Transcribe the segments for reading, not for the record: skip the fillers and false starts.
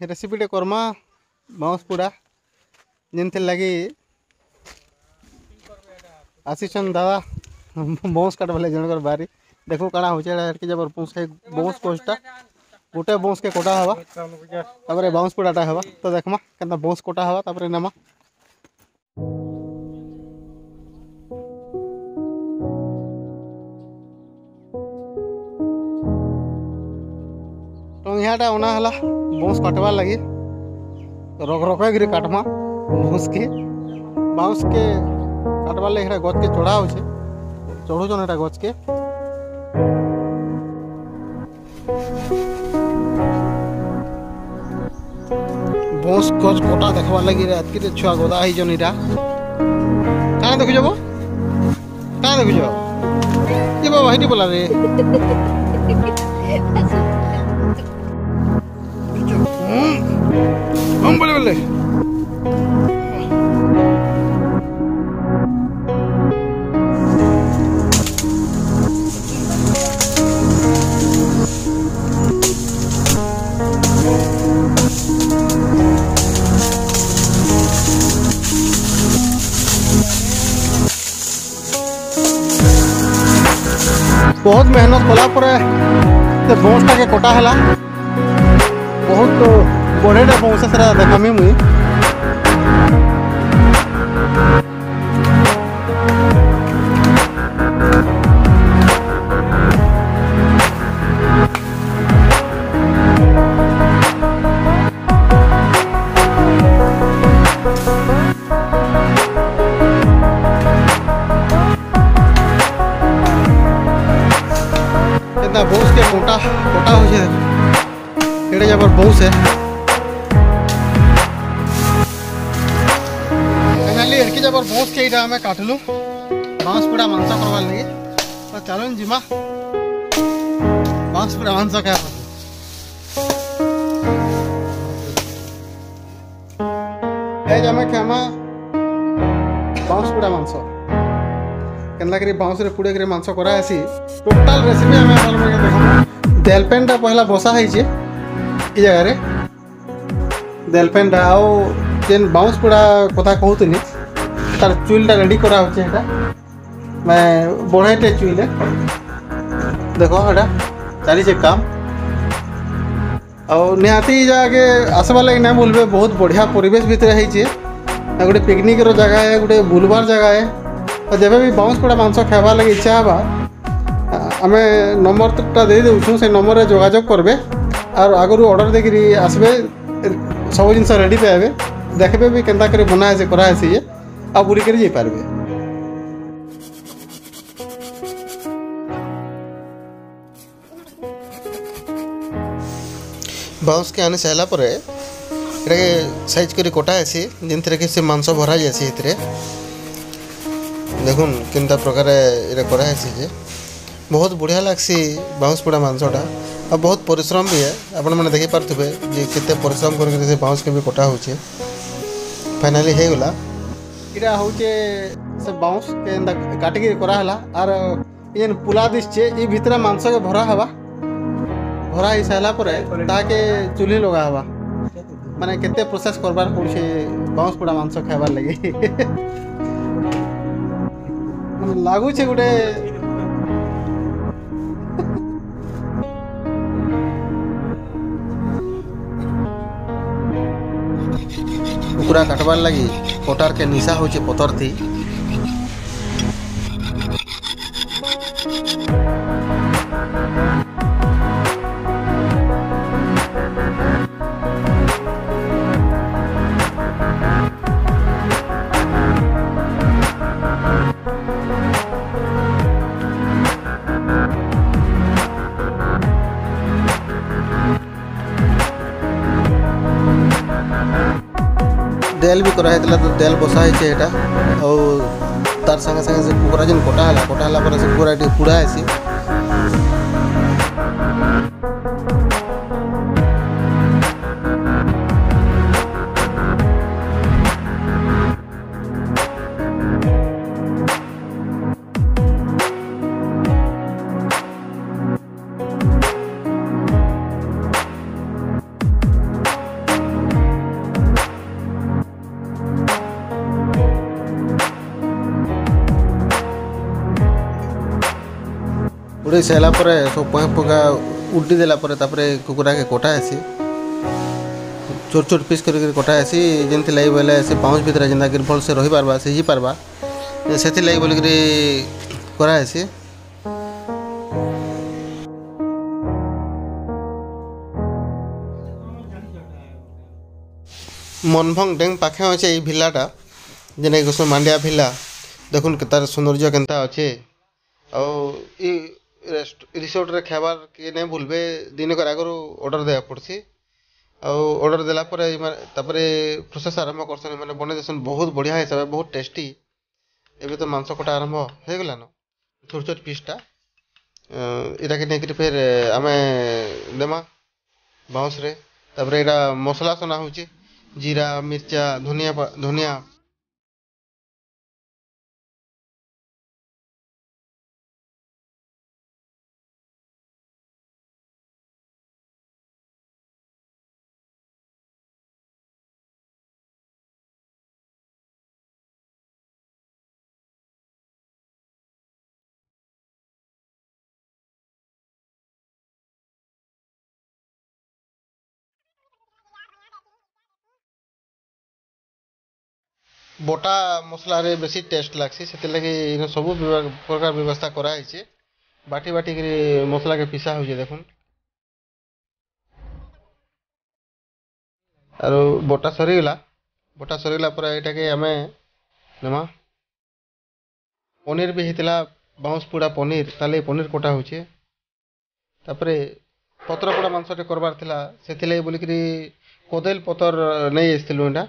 रेसिपीटे Karma bounce पोड़ा जिनथे लगी आसीछन दादा bounce काट वाले जनकर बारी देखो काଣା होचे एटके जबर बाउंस कोस्टा गोटे बाउंस के कोटा हवा तापर बाउंस पोड़ाटा हवा तो देखमा केनता बाउंस कोटा हवा तापर नेमा तो यहाँटा ओना हला बाउंस काटवार लगी रग गिरी काटमा बाउंस के काटवार लगी गच के चढ़ा हो चढ़ुचन एटा गच के बाउंस गच कोटा देखवार लगी एतके छुआ गदा होइजन इटा काना देखु जबो काना देखु जबो ये बाबा हेटी बोला रे हम बोले बोले बहुत मेहनत कला से बाउंसटा के कटा है बहुत बढ़े बाउंस देखामी मुई बाउंस के कोटा हो जबर बाउंस है एड़की जबर बाउंस के हमें काटलु बाउंस पोड़ा मांस करवार लगी तो चलो जिमा बाउंस पोड़ा मांस क्या हमें खेमा बाउंस पोड़ा मांस केनता करी बाउंस रे पुड़े करी मांस करा आसी टोटल रेसिपी हमें देखो देलपेनटा पहला बसा है ई जगह रे देलपेनटा आओ जेन बाउंस पोड़ा कथा कहतनी तार चुलटा रेडी करा होचे एटा मैं बढ़ाइटे चुल देखो एटा चली से काम और निहाती जाके आसवा लगे ना बोलबे बहुत बढ़िया परिवेश भितर है गोटे पिकनिक रो जगह है गोटे बुलबार जगह है और जब भी बाउंस पोड़ा मांस खाइबार लगे इच्छा हवा आम नंबरटा दे दूँ से नंबर में जोगाजोग करबे और आगु ऑर्डर देकर आसबे सब जिन रेडी पाइबे देखबे भी केनता कर बना है करा है ये आ बुरी कर जाई पारबे बाउंस के आने सारा पर साइज कर कटा है जिन कि से मांस भरा जाए देखुन केनता प्रकार करा है बहुत बढ़िया लगसी बाउंस पोड़ा मांसटा और बहुत परिश्रम भी है आपण मैंने देखी पारे जे केते परिश्रम करके बाउंस के भी कटा हो फाइनाली हो गला इटा होचे से बाउंस के काटिक कराला और ये पुला दिशे ये भितर मांस के भरा हवा भरा ही सारा पर ताके चूल्ही लगा हवा माने केते प्रोसेस करबार पड़े बाउंस पोड़ा मांस खाइबार लगे लगुचे गोटे कुकुरा काटबार लगी कटार के निशा होचे पतर थी देल भी कराई तो देल बसा है और तार संगे संगे से कुकुरा जिन कटा है से कुकुरा पुड़ा है उड़े सारा पर सब पॉइंट पका उड्डी देला पर तापरे कुकुरा के कोटा आसी छोट छोट पीस करके कटा आसी जेंति लाई बोले से पाउच भीतर जेंता कि भल से रही पारबा से ही पारबा सेति लाई बोल करी करा आसी मनभंग डेंग पाखे अच्छे ये भिलाटा जेने कि मांडिया भिला देखुन तार सौंदर्य केनता अच्छे रिसोर्ट रे खाबार के नहीं भूलबे दिन कर आगर ऑर्डर देवा पड़सी ऑर्डर देला तापरे प्रोसेस आरंभ करसन माने बने देसन बहुत बढ़िया हिसाब बहुत टेस्टी एबे तो मांस कटा आरंभ हो गला न छोट छोट पीसटा इटा के नेकरी फिर आमे देमा बाउंस रे तापरे एटा मसला सना होची जीरा मिर्चा धनिया बोटा मसला रे बेसी टेस्ट लागसी सेते लगे इन सब प्रकार व्यवस्था करा है बाटी बाटी करी मसला के पिसा हो देखुन आरो बोटा सरीगला पर एटा के हमें नमा पनीर भी हेतिला बाउंस पुड़ा पनीर ताले पनीर कोटा होचे तापरे पत्र पोड़ा मांसटे करबार थिला सेथिले बोली करी कोदेल पतर नहीं आसथिलु एटा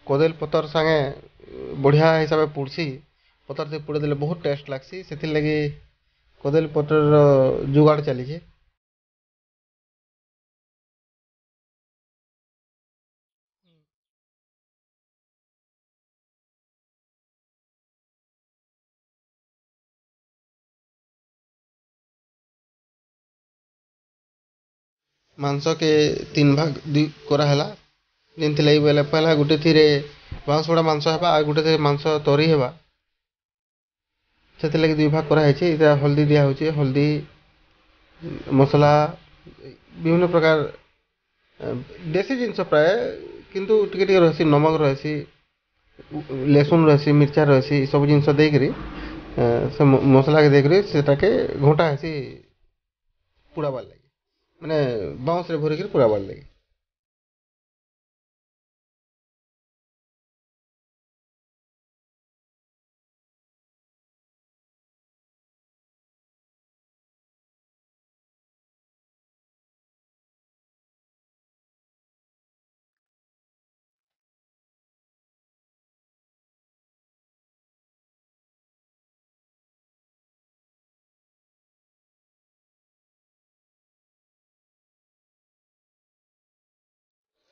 कोदेल पतर संगे बढ़िया हिसाब से पुड़सी पतर से पुड़े देले बहुत टेस्ट लागसी से लगे कोदेल पतर जुगाड़ चली मांस के 3 भाग कराला जमी लगे बोले पहला गोटे थी बाउंस बड़ा मांस है आ गोटे थी मांस तरी है से लगे 2 भाग कराई हल्दी दिया हो हल्दी मसला विभिन्न प्रकार देसी जिनस प्राय किंतु टिके रही नमक रही लसुन रही मिर्चा रही सब जिनस देकर से मसला के देकर से घोटा है पुड़ाबार लगे मैंने बाउंस भरिक पुड़ाबार लगे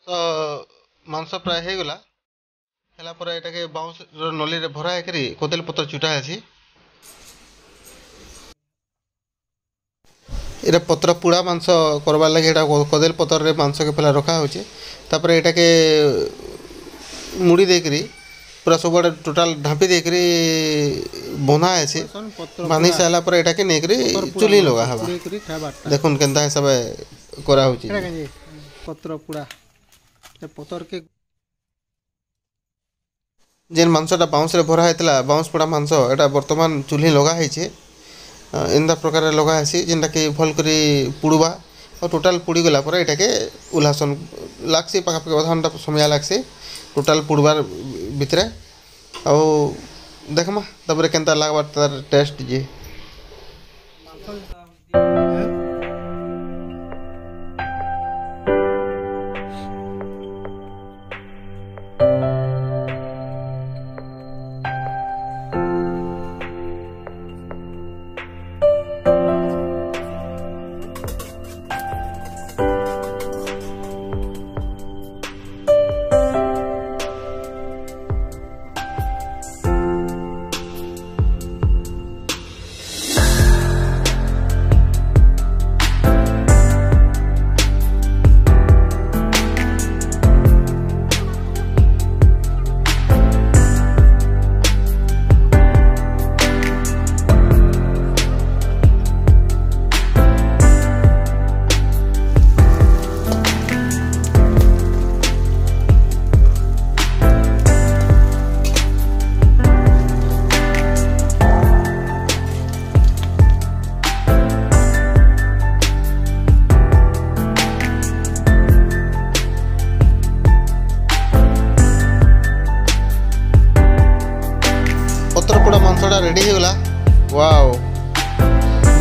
तो मांस प्राय हो गला है बाउंस नली रे भरा है कोदेल पतर चुटा है ये पत्र पुड़ा मांस करवार लगे कोदेल पतर रे मांस के पहला रखा होपर यहाँ के मुड़ी देकरी पूरा सब टोटाल ढांपी देकर बंधा है बांधी सारा पर यहाँ के नहीं चुली लगा हवा देखुन केनता हिसाब करा पत्र पुड़ा पतर के जेन मांसटा बाउंस रे भरा होता बाउंस पुड़ा मांस यहाँ बर्तमान चुल्ही लगा एंता प्रकार लगा है जेनटा कि भल कर पुड़वा और टोटाल पुड़ी गला पर यहाँ के उल्लासन लागसी पाखापाखि अधा घंटा समय लागसी टोटाल पुड़बार भितर आउ देखमा तबरे केनता लागबार तार टेस्ट जे रेडी हो गला। वाओ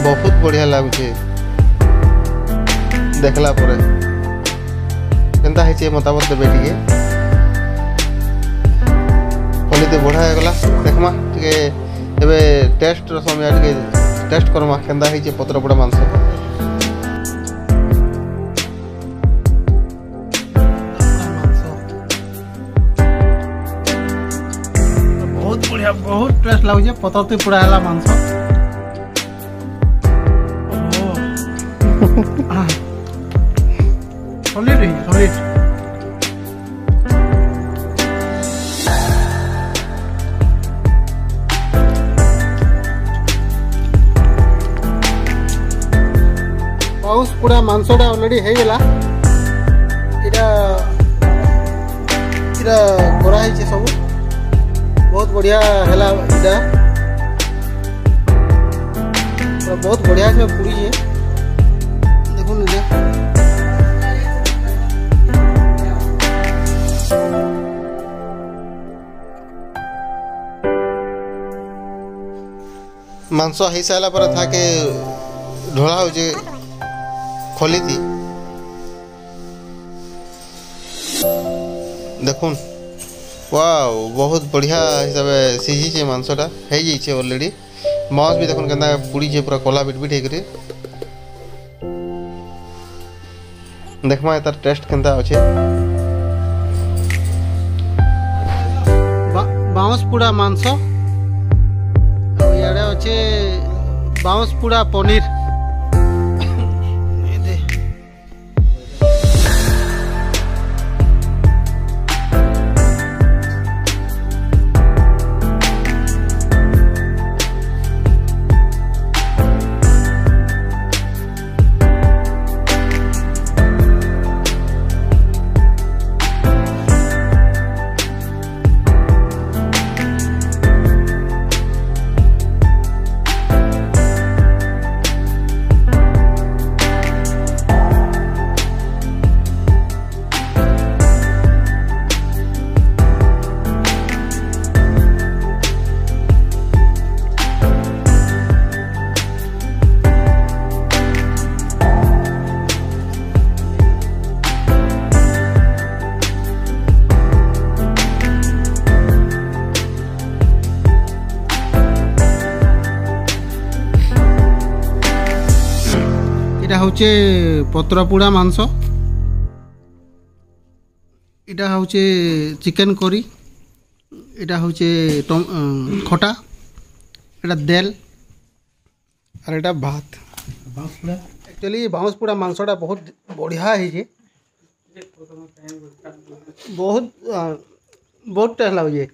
बहुत बढ़िया लगुचे देखला पर केनता है मतामत देवे टिके खोली तो बढ़िया हो गला देखमा टिके एबे टेस्ट समय टिके टेस्ट करमा केनता है पत्र पोड़ा मांस बहुत बढ़िया बहुत टेस्ट लाଗୁଛି ପତର ପୋଡ଼ା ହେଲା ମାଂସ ସଲିଡ୍ ସଲିଡ୍ ବାଉଁଶ ପୋଡ଼ା ମାଂସଟା ଅଲରେଡି ହେଇଗଲା ଏଇଟା କରାହେଇଛି ସବୁ बहुत बढ़िया है बहुत बढ़िया से पूरी है देखो नीचे मांस हो सारा पर था के ढोला हो खोली थी देखुन वाओ बहुत बढ़िया हिसाब से सीझी मांसटा हो जाइए ऑलरेडी मांस भी देखो केन्ता पुड़ी पूरा कला बिटबिट होकर देखमा तार टेस्ट केन्ता अच्छे बाउंस पुड़ा मांस इे अच्छे बाउंस पुड़ा पनीर এটা হচ্ছে পত্রপোড়া মাংস এটা হচ্ছে চিকেন করি এটা হচ্ছে খটা এটা দেল আর এটা ভাত एक्चुअली बाउंस पोड़ा मांसटा बहुत बढ़िया है बहुत बहुत टेस्ट लगे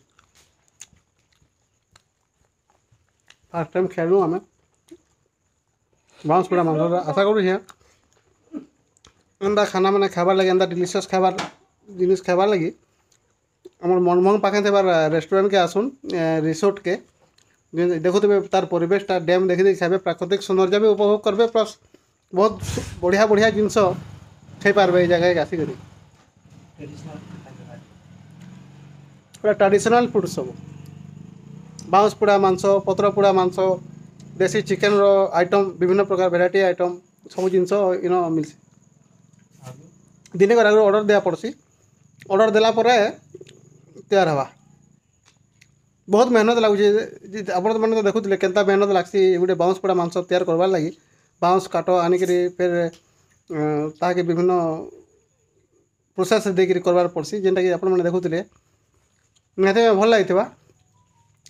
फास्ट टाइम खेलु आम बाउंस पोड़ा मांस आशा करूँ एंता खाना मैंने खाबार लगे एंता डिलीशियस खाबार जिनिस खाबार लगी आम मनमोहन पाखे थे रेस्टोरेंट के आसुन रिसोर्ट के देखुवे तार परिवेशटा डैम देखी खाए प्राकृतिक सौंदर्य भी उपभोग करेंगे प्लस बहुत बढ़िया बढ़िया जिनस खाई पार्बे ये जगह आसिक पूरा ट्रेडिशनल फूड सब बाउंस पोड़ा मांस पत्र पोड़ा मांस देसी चिकेन रो आइटम विभिन्न प्रकार भेराइटी आइटम सब जिनस इन मिल दिने आगे ऑर्डर दिया पड़सी ऑर्डर देला तैयार हवा बहुत मेहनत लगुचे आप तो देखुले केंता मेहनत लगसी गोटे बाउंस पोड़ा मांस तैयार करवार लगी बाउंस काट आनिक फिर ताके विभिन्न प्रोसेस देकर करवार पड़सी जेनटा कि आप देखुले निहत भल लगी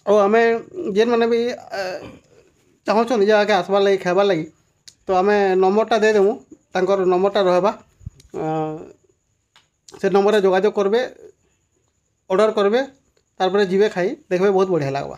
और आम जेन मैंने भी चाहूँ निजे आगे आसबार लगी खाबार लगी तो आम नंबरटा देदेमु तांकर नंबरटा रहबा से नंबर जोगाजोग करबे ऑर्डर करबे तारपरे जीवे खाई देखबे बहुत बढ़िया लगवा।